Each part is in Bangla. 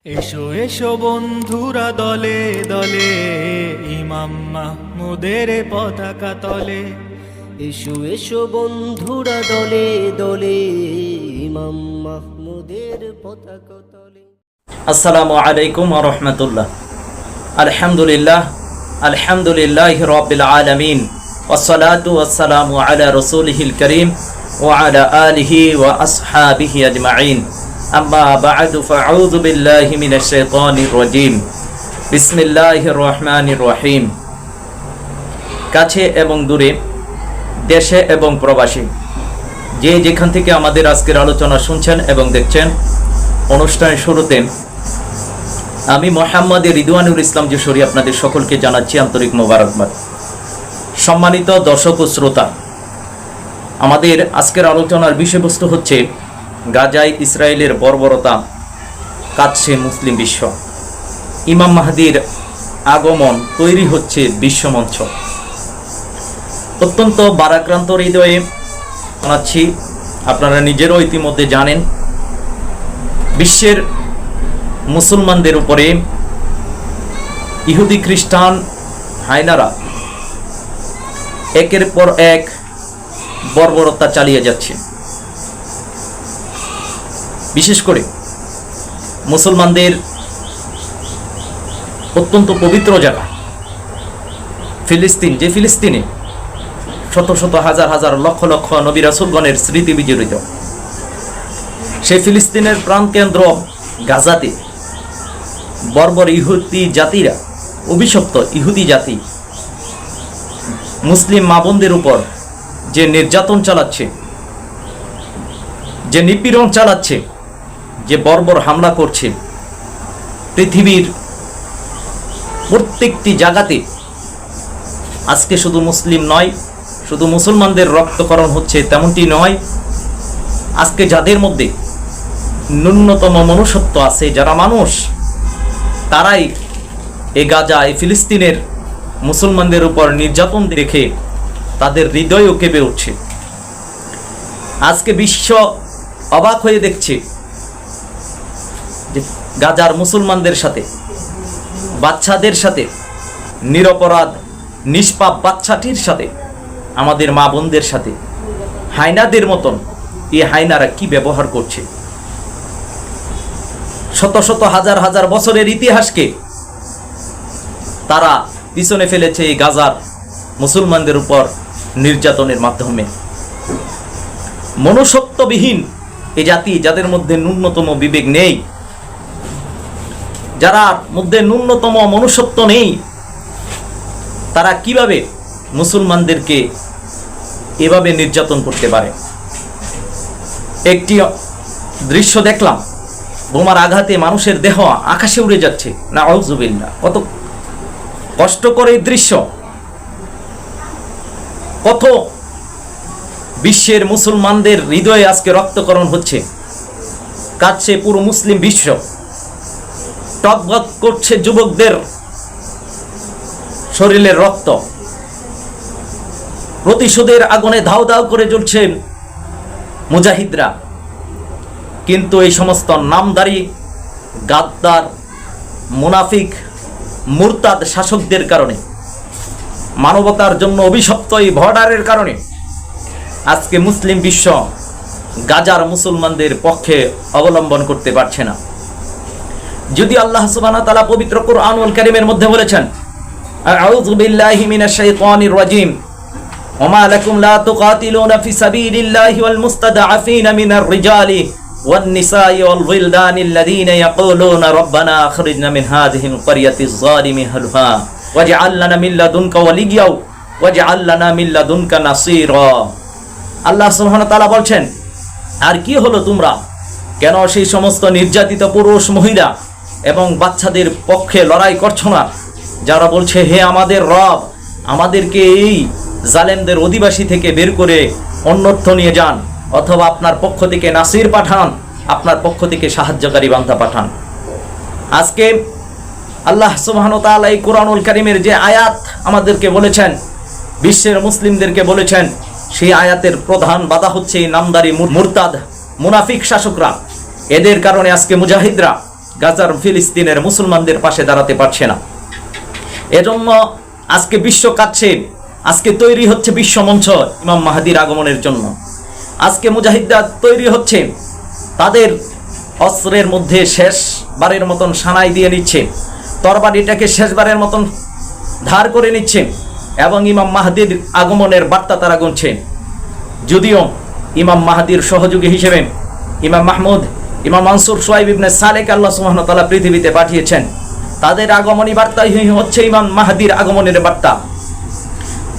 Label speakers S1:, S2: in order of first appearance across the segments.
S1: এসো এসো বন্ধুরা দলে দলে, ইমাম মাহমুদের পতাকা তলে।
S2: এসো এসো বন্ধুরা দলে দলে, ইমাম মাহমুদের পতাকা তলে।
S3: আসসালামু আলাইকুম ওয়া রাহমাতুল্লাহ। আলহামদুলিল্লাহ রাব্বিল আলামিন, ওয়াসসালাতু ওয়াসসালামু আলা রাসূলিহিল কারীম ওয়া আলা আলিহি ওয়া আসহাবিহি আজমাইন। আম্মা বা'দু, ফাআউযু বিল্লাহি মিনাশ শাইতানির রাজীম। বিসমিল্লাহির রহমানির রহিম। কাছে এবং দূরে, দেশে এবং প্রবাসী, যে যেখান থেকে আমাদের আজকের আলোচনা শুনছেন এবং দেখছেন, অনুষ্ঠানের শুরুতে আমি মোহাম্মদ রিদওয়ানুল ইসলাম যশোরী আপনাদের সকলকে জানাচ্ছি আন্তরিক মোবারকবাদ। সম্মানিত দর্শক ও শ্রোতা, আমাদের আজকের আলোচনার বিষয়বস্তু হচ্ছে গাজায় ইসরায়েলের বর্বরতা, কাঁদছে মুসলিম বিশ্ব। ইমাম মাহদির আগমন, তৈরি হচ্ছে বিশ্বমঞ্চ। অত্যন্ত বারাক্রান্ত হৃদয়ে জানাচ্ছি, আপনারা নিজেরও ইতিমধ্যে জানেন, বিশ্বের মুসলমানদের উপরে ইহুদি খ্রিস্টান হায়নারা একের পর এক বর্বরতা চালিয়ে যাচ্ছে। বিশেষ করে মুসলমানদের অত্যন্ত পবিত্র জায়গা ফিলিস্তিন, যে ফিলিস্তিনে শত শত হাজার হাজার লক্ষ লক্ষ নবী রাসূলগণের স্মৃতি বিজড়িত, সেই ফিলিস্তিনের প্রাণকেন্দ্র গাজাতে বর্বর ইহুদি জাতিরা, অভিশপ্ত ইহুদি জাতি মুসলিম মা বোনদের উপর যে নির্যাতন চালাচ্ছে, যে নিপীড়ন চালাচ্ছে, যে বর্বর হামলা করছে, পৃথিবীর প্রত্যেকটি জায়গাতে আজকে শুধু মুসলিম নয়, শুধু মুসলমানদের রক্তকরণ হচ্ছে তেমনটি নয়, আজকে যাদের মধ্যে ন্যূনতম মনুষ্যত্ব আছে, যারা মানুষ, তারাই এই গাজা, এই ফিলিস্তিনের মুসলমানদের উপর নির্যাতন দেখে তাদের হৃদয়ও কেঁপে উঠছে। আজকে বিশ্ব অবাক হয়ে দেখছে যে গাজার মুসলমানদের সাথে, বাচ্চাদের সাথে, নিরপরাধ নিষ্পাপ বাচ্চাটির সাথে, আমাদের মা বোনদের সাথে হায়নাদের মতন এই হায়নারা কি ব্যবহার করছে। শত শত হাজার হাজার বছরের ইতিহাসকে তারা পিছনে ফেলেছে এই গাজার মুসলমানদের উপর নির্যাতনের মাধ্যমে। মনুষ্যত্ববিহীন এই জাতি, যাদের মধ্যে ন্যূনতম বিবেক নেই, যারা মধ্যে ন্যূনতম মনুষ্যত্ব নেই, তারা কিভাবে মুসলমানদেরকে এভাবে নির্যাতন করতে পারে। একটি দৃশ্য দেখলাম, বোমার আঘাতে মানুষের দেহ আকাশে উড়ে যাচ্ছে, নাউযুবিল্লাহ। কত কষ্টকর এই দৃশ্য, কত বিশ্বের মুসলমানদের হৃদয়ে আজকে রক্তকরণ হচ্ছে, কাঁদছে পুরো মুসলিম বিশ্ব, টকবক করছে যুবকদের শরীরের রক্ত, প্রতিশোধের আগুনে ধাউ ধাউ করে জ্বলছেন মুজাহিদরা। কিন্তু এই সমস্ত নামধারী গাদ্দার, মুনাফিক, মুরতাদ শাসকদের কারণে, মানবতার জন্য অভিশপ্ত এই বর্ডারের কারণে আজকে মুসলিম বিশ্ব গাজার মুসলমানদের পক্ষে অবলম্বন করতে পারছে না। যদি আল্লাহ সুবহানাহু ওয়া তাআলা পবিত্র কুরআনুল কারীমের মধ্যে বলেছেন, আউযু বিল্লাহি মিনাশ শাইতানির রাজীম, ওমা লাকুম লা তুকাতিলুনা ফি সাবিলিল্লাহি ওয়াল মুস্তাদআফিনা মিনার রিজালি ওয়ান নিসাই ওয়াল ওয়িলদানিল্লাযীনা ইয়াকুলুনা রাব্বানা আখরিজনা মিন হাযিহিল ক্বরিয়াতিজ যালিমি আহলুহা ওয়াজআল লানা মিন লাদুনকা ওয়ালিয়্যা ওয়াজআল লানা মিন লাদুনকা নাসীরা। আল্লাহ সুবহানাহু ওয়া তাআলা বলছেন, আর কি হলো তোমরা কেন সেই সমস্ত নির্যাতিত পুরুষ, মহিলা এবং বাচ্চাদের পক্ষে লড়াই করছো না, যারা বলছে, হে আমাদের রব, আমাদেরকে এই জালেমদের অধিবাসী থেকে বের করে অন্যত্র নিয়ে যান, অথবা আপনার পক্ষ থেকে নাসির পাঠান, আপনার পক্ষ থেকে সাহায্যকারী বান্দা পাঠান। আজকে আল্লাহ সুবহানাহু ওয়া তাআলা এই কুরআনুল কারীমের যে আয়াত আমাদেরকে বলেছেন, বিশ্বের মুসলিমদেরকে বলেছেন, সেই আয়াতের প্রধান বাধা হচ্ছে এই নামদারি মুরতাদ মুনাফিক শাসকরা। এদের কারণে আজকে মুজাহিদরা গাজার ফিলিস্তিনের মুসলমানদের পাশে দাঁড়াতে পারছে না। এজন্য আজকে বিশ্ব কাঁদছে, আজকে তৈরি হচ্ছে বিশ্বমঞ্চ ইমাম মাহদির আগমনের জন্য। আজকে মুজাহিদরা তৈরি হচ্ছে, তাদের অস্ত্রের মধ্যে শেষবারের মতন সানাই দিয়ে নিচ্ছে, তরবারিটাকে শেষবারের মতন ধার করে নিচ্ছে এবং ইমাম মাহদির আগমনের বার্তা তারা গুনছে। যদিও ইমাম মাহদির সহযোগী হিসেবে ইমাম মাহমুদ, ইমাম মানসুর সোহাইব ইবনে সালেক আল্লাহ সুবহানাহু ওয়া তাআলা পৃথিবীতে পাঠিয়েছেন, তাদের আগমনী বার্তাই হচ্ছে ইমাম মাহদির আগমনের বার্তা।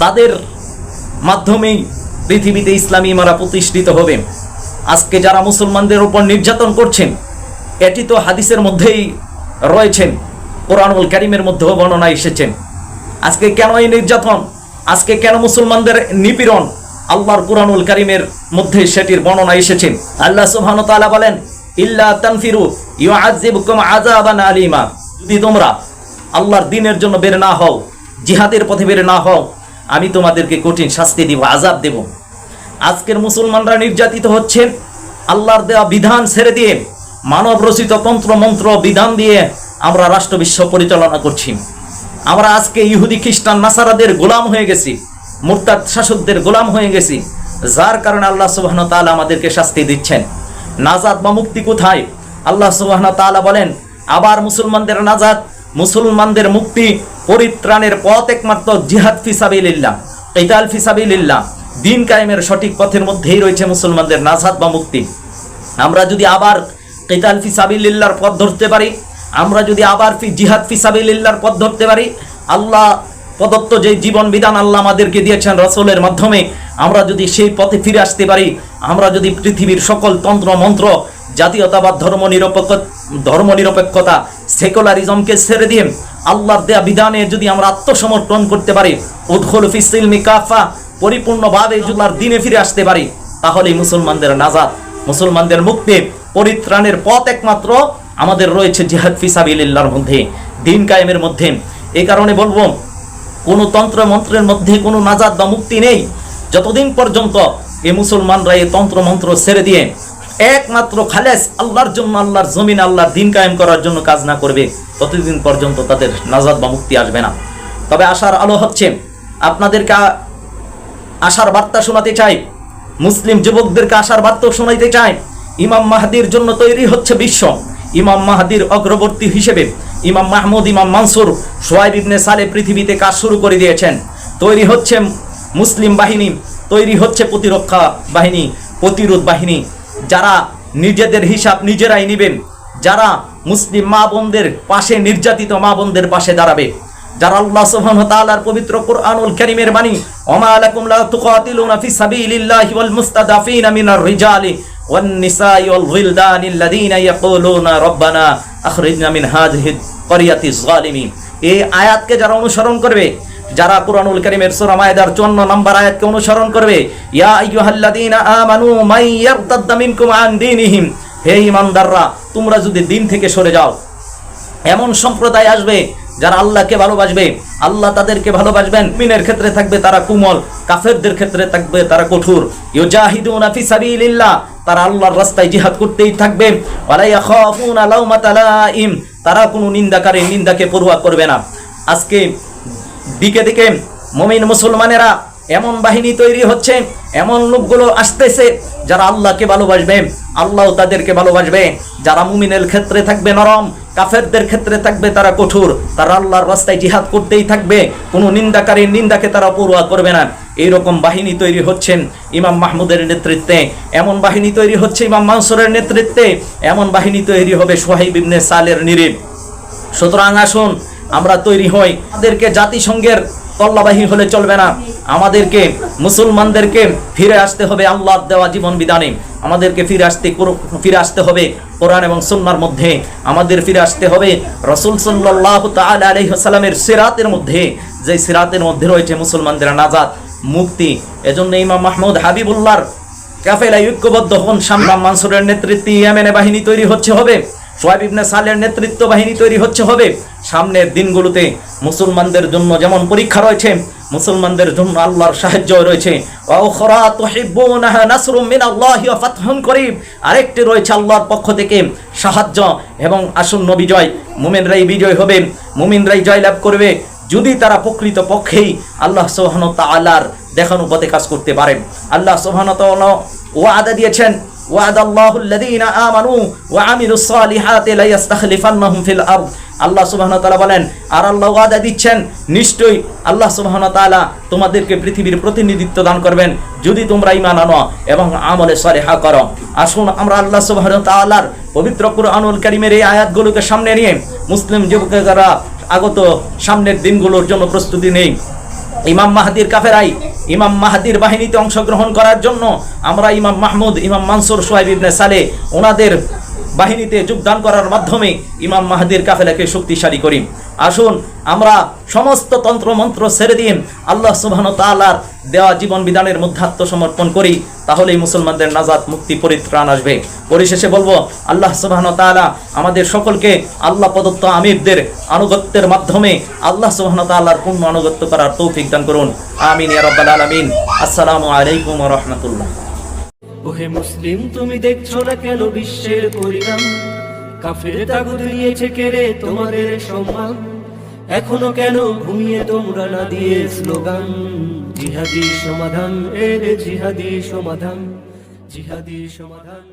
S3: তাদের মাধ্যমেই পৃথিবীতে ইসলামী ইমারা প্রতিষ্ঠিত হবে। আজকে যারা মুসলমানদের উপর নির্যাতন করছেন, এটি তো হাদিসের মধ্যেই রয়েছেন, কোরআনুল কারীমের মধ্যেও বর্ণনা এসেছেন। আজকে কেন এই নির্যাতন, আজকে কেন মুসলমানদের নিপীড়ন, আল্লাহর কোরআনুল কারীমের মধ্যে সেটির বর্ণনা এসেছে। আল্লাহ সুবহানাহু ওয়া তাআলা বলেন, ইল্লা তানফিরু ইউআযিবুকুম আযাবান আলীমা, যদি তোমরা আল্লাহর দ্বীনের জন্য বের না হও, জিহাদের পথে বের না হও, আমি তোমাদেরকে কঠিন শাস্তি দিব, আযাব দেব। আজকের মুসলমানরা নির্যাতিত হচ্ছে আল্লাহর দেওয়া বিধান ছেড়ে দিয়ে, মানব রচিত তন্ত্র মন্ত্র বিধান দিয়ে আমরা রাষ্ট্র বিশ্ব পরিচালনা করছি। আমরা আজকে ইহুদি খ্রিস্টান নাসারাদের গোলাম হয়ে গেছি, মুরতাদ শাসকদের গোলাম হয়ে গেছি, যার কারণে আল্লাহ সুবহানাহু ওয়া তাআলা আমাদেরকে শাস্তি দিচ্ছেন। নাজাত বা মুক্তি কোথায়? আল্লাহ সুবহানাহু ওয়া তাআলা বলেন, আবার মুসলমানদের নাজাত, মুসলমানদের মুক্তি, পরিত্রাণের পথ একমাত্র জিহাদ ফি সাবিলিল্লাহ, কিতাল ফি সাবিলিল্লাহ, দ্বীন কায়েমের সঠিক পথের মধ্যেই রয়েছে মুসলমানদের নাজাত বা মুক্তি। আমরা যদি আবার কিতাল ফি সাবিলিল্লাহর পথ ধরতে পারি, আমরা যদি আবার জিহাদ ফি সাবিলিল্লাহর পথ ধরতে পারি, আল্লাহ প্রদত্ত যে জীবন বিধান আল্লাহ আমাদেরকে দিয়েছেন রাসূলের মাধ্যমে, আমরা যদি সেই পথে ফিরে আসতে পারি, আমরা যদি পৃথিবীর সকল তন্ত্র মন্ত্র, জাতীয়তাবাদ, ধর্মনিরপেক্ষতা, সেকুলারিজমকে ছেড়ে দিয়ে আল্লাহর দেয়া বিধানে যদি আমরা আত্মসমর্পণ করতে পারি, উদখুলু ফিস সিলমি কাফা, পরিপূর্ণভাবে আল্লাহর দ্বীনে ফিরে আসতে পারি, তাহলেই মুসলমানদের নাজাত, মুসলমানদের মুক্তি, পরিত্রাণের পথ একমাত্র আমাদের রয়েছে জিহাদ ফি সাবিলিল্লাহর মধ্যে, দ্বীন কায়েমের মধ্যে। এই কারণে বলবো, কোনো তন্ত্র মন্ত্রের মধ্যে কোনো নাজাত বা মুক্তি নেই যতদিন পর্যন্ত এই মুসলমানরা এই তন্ত্র মন্ত্র ছেড়ে দিয়ে একমাত্র খালেস আল্লাহর জন্য, আল্লাহর জমিন, আল্লাহর দ্বীন কায়েম করার জন্য কাজ না করবে, ততদিন পর্যন্ত তাদের নাজাত বা মুক্তি আসবে না। তবে আশার আলো হচ্ছে, আপনাদেরকে আশার বার্তা শোনাতে চাই, মুসলিম যুবকদেরকে আশার বার্তা শোনাইতে চাই। ইমাম মাহদির জন্য তৈরি হচ্ছে বিশ্ব। ইমাম মাহদির অগ্রবর্তী হিসেবে ইমাম মাহমুদ, ইমাম মানসুর, সোহাইব ইবনে সালেহ পৃথিবীতে কাজ শুরু করে দিয়েছেন। তৈরি হচ্ছে মুসলিম বাহিনী, তৈরি হচ্ছে প্রতিরক্ষা বাহিনী, প্রতিরোধ বাহিনী, যারা নিজেদের হিসাব নিজেরাই নেবেন, যারা মুসলিম মা বোনদের পাশে, নির্যাতিত মা বোনদের পাশে দাঁড়াবে, যারা আল্লাহ সুবহানাহু ওয়া তাআলার পবিত্র কোরআনুল কারীমের বাণী, ওমা লাকুম লা তুকাতিলুনা ফি সাবিলিল্লাহি ওয়াল মুস্তাদাফিনা মিনার রিজালি ওয়ান নিসাই ওয়াল গিলদানি আল্লাযীনা ইয়াকুলুনা রব্বানা আখরিজনা মিন হাযিহিল ক্বরিয়াতিজ যালিমিন। এই আয়াতকে যারা অনুসরণ করবে, যারা কুরআনুল কারীমের সূরা মায়েদার 54 নম্বর আয়াতকে অনুসরণ করবে, ইয়া আইয়ুহাল্লাযীনা আমানু মান ইয়ারতাদ্দা মিনকুম আন দীনিহিম, হে ঈমানদাররা, তোমরা যদি দ্বীন থেকে সরে যাও, এমন সম্প্রদায় আসবে যারা আল্লাহকে ভালোবাসবে, আল্লাহ তাদেরকে ভালোবাসবেন। মুমিনের ক্ষেত্রে থাকবে তারা কোমল, কাফেরদের ক্ষেত্রে থাকবে তারা কঠোর। ইউজাহিদুনা ফি সাবিলিল্লাহ, তারা আল্লাহর রাস্তায় জিহাদ করতেই থাকবে। ওয়ালা ইয়াখাফুনা লাউমাতা লাইম, তারা কোনো নিন্দাকারী নিন্দাকে পরোয়া করবে না। আজকে দিকে দিকে মুমিন মুসলমানেরা এমন বাহিনী তৈরি হচ্ছে, এমন লোকগুলো আসতেছে যারা আল্লাহকে ভালোবাসবে, আল্লাহ তাদেরকে ভালোবাসবে। যারা মুমিনের ক্ষেত্রে থাকবে নরম, কাফেরদের ক্ষেত্রে থাকবে তারা কঠোর, তারা আল্লাহর রাস্তায় জিহাদ করতেই থাকবে, কোনো নিন্দাকারীর নিন্দাকে তারা পরোয়া করবে না। এইরকম বাহিনী তৈরি হচ্ছেন ইমাম মাহমুদের নেতৃত্বে, এমন বাহিনী তৈরি হচ্ছে ইমাম মানসুরের নেতৃত্বে, এমন বাহিনী তৈরি হবে সোহাইব ইবনে সালেহর নিরিব। সুতরাং আসুন আমরা তৈরি হই। আমাদেরকে জাতিসংঘের তল্লাবাহী হলে চলবে না, আমাদেরকে মুসলমানদেরকে ফিরে আসতে হবে আল্লাহর দেওয়া জীবন বিধানে, আমাদেরকে ফিরে আসতে হবে কোরআন এবং সুন্নাহর মধ্যে, আমাদের ফিরে আসতে হবে রাসূল সাল্লাল্লাহু তাআলা আলাইহি ওয়াসাল্লামের সিরাতের মধ্যে, যে সিরাতের মধ্যে রয়েছে মুসলমানদের নাজাত, মুক্তি। এজন্য ইমাম মাহমুদ হাবিবুল্লাহর কাফেলা ঐক্যবদ্ধ হন। শামরাম মানসুরের নেতৃত্বে ইয়েমেনে বাহিনী তৈরি হবে, সোহাইব ইবনে সালেহর নেতৃত্ব বাহিনী তৈরি হবে। সামনের দিনগুলোতে মুসলমানদের জন্য যেমন পরীক্ষা রয়েছে, মুসলমানদের জন্য আল্লাহর সাহায্য রয়েছে। ওয়া উখরা তুহিব্বুনাহা নাসরুম মিনাল্লাহি ওয়া ফাতহুন করিব, আরেকটি রয়েছে আল্লাহর পক্ষ থেকে সাহায্য এবং আসন্ন বিজয়। মুমিনরাই বিজয় হবে, মুমিনরাই জয়লাভ করবে যদি তারা প্রকৃত পক্ষেই আল্লাহ সুবহানাহু ওয়া তাআলার দেখানো পথে কাজ করতে পারেন। আল্লাহ সুবহানাহু ওয়া তাআলা ওয়াদা দিয়েছেন, ওয়াদাল্লাহুল্লাযীনা আমানু ওয়া আমিলুস সালিহাতি লা ইস্তাখলিফান্নাহুম ফিল আরদ। আল্লাহ সুবহানাহু ওয়া তাআলা বলেন, আর আল্লাহ ওয়াদা দিচ্ছেন নিশ্চয়ই আল্লাহ সুবহানাহু ওয়া তাআলা তোমাদেরকে পৃথিবীর প্রতিনিধিত্ব দান করবেন যদি তোমরা ঈমান আনো এবং আমলে সালিহা করো। আসুন আমরা আল্লাহ সুবহানাহু ওয়া তাআলার পবিত্র কুরআনুল কারীমের এই আয়াতগুলোকে সামনে নিয়ে মুসলিম যুবকেরা আগত সামনের দিনগুলোর জন্য প্রস্তুতি নেই। ইমাম মাহদির কাফেরাই ইমাম মাহদির বাহিনীতে অংশগ্রহণ করার জন্য আমরা ইমাম মাহমুদ, ইমাম মানসুর, সোহাইব ইবনে সালেহ ওনাদের বাহিনীতে যোগদান করার মাধ্যমে ইমাম মাহদির কাফেলাকে শক্তিশালী করি। আসুন আমরা সমস্ত তন্ত্র মন্ত্র ছেড়ে দিয়ে আল্লাহ সুবহানাহু ওয়া তাআলার দেওয়া জীবন বিধানের মধ্যে আত্মসমর্পণ করি, তাহলেই মুসলমানদের নাজাত, মুক্তি, পরিত্রাণ আসবে। পরিশেষে বলবো, আল্লাহ সুবহানাহু ওয়া তাআলা আমাদের সকলকে আল্লাহ প্রদত্ত আমিরদের আনুগত্যের মাধ্যমে আল্লাহ সুবহানাহু ওয়া তাআলার পূর্ণ আনুগত্য করার তৌফিক দান করুন। আমিন ইয়া রাব্বাল আলামিন। আসসালামু আলাইকুম ওয়া রাহমাতুল্লাহ।
S2: ওহে মুসলিম, তুমি দেখছো না কেন বিশ্বের পরিণাম? কাফের তাগুত নিয়েছে কেড়ে তোমাদের সম্মান। এখনো কেন ঘুমিয়ে তোমরা না দিয়ে স্লোগান? জিহাদি সমাধান, এর জিহাদি সমাধান, জিহাদি সমাধান।